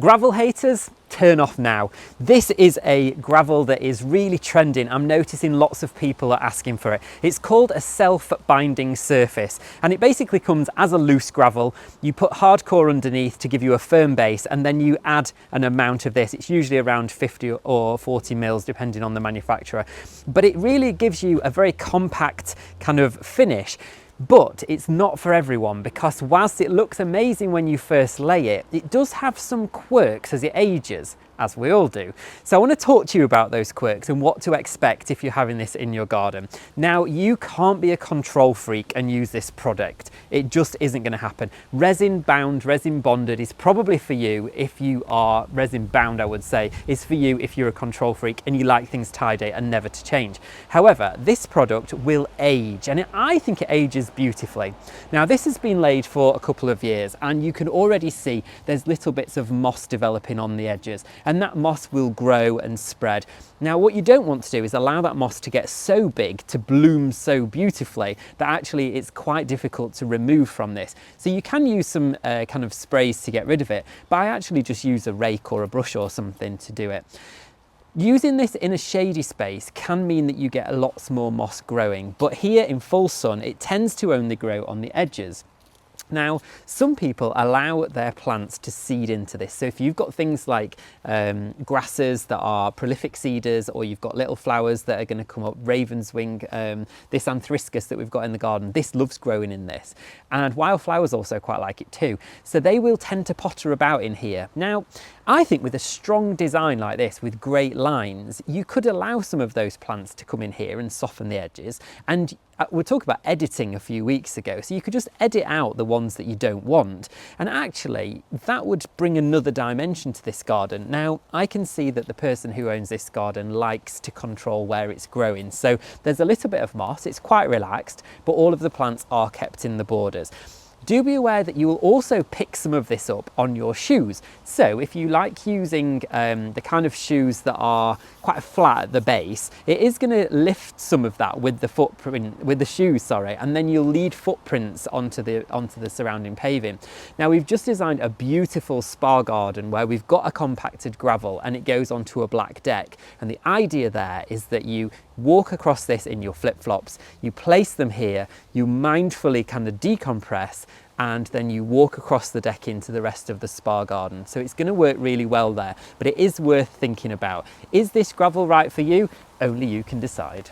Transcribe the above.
Gravel haters, turn off now. This is a gravel that is really trending. I'm noticing lots of people are asking for it. It's called a self-binding surface, and it basically comes as a loose gravel. You put hardcore underneath to give you a firm base, and then you add an amount of this. It's usually around 50 or 40 mils depending on the manufacturer, but it really gives you a very compact kind of finish. But it's not for everyone, because whilst it looks amazing when you first lay it, it does have some quirks as it ages, as we all do. So I want to talk to you about those quirks and what to expect if you're having this in your garden. Now, you can't be a control freak and use this product. It just isn't going to happen. Resin bound, resin bonded is probably for you if you are resin bound, I would say, is for you if you're a control freak and you like things tidy and never to change. However, this product will age, and I think it ages beautifully. Now, this has been laid for a couple of years, and you can already see there's little bits of moss developing on the edges, and that moss will grow and spread. Now, what you don't want to do is allow that moss to get so big, to bloom so beautifully, that actually it's quite difficult to remove from this. So you can use some kind of sprays to get rid of it, but I actually just use a rake or a brush or something to do it. Using this in a shady space can mean that you get lots more moss growing, but here in full sun, it tends to only grow on the edges. Now, some people allow their plants to seed into this. So if you've got things like grasses that are prolific seeders, or you've got little flowers that are going to come up, raven's wing, this anthriscus that we've got in the garden, this loves growing in this. And wildflowers also quite like it too. So they will tend to potter about in here. Now, I think with a strong design like this, with great lines, you could allow some of those plants to come in here and soften the edges. And we talked about editing a few weeks ago, so you could just edit out the ones that you don't want, and actually that would bring another dimension to this garden. Now, I can see that the person who owns this garden likes to control where it's growing, so there's a little bit of moss, it's quite relaxed, but all of the plants are kept in the borders. Do be aware that you will also pick some of this up on your shoes. So if you like using the kind of shoes that are quite flat at the base, it is going to lift some of that with the footprint, with the shoes, sorry, and then you'll lead footprints onto the surrounding paving. Now, we've just designed a beautiful spa garden where we've got a compacted gravel and it goes onto a black deck. And the idea there is that you walk across this in your flip-flops, you place them here, you mindfully kind of decompress, and then you walk across the deck into the rest of the spa garden. So it's going to work really well there, but it is worth thinking about. Is this gravel right for you? Only you can decide.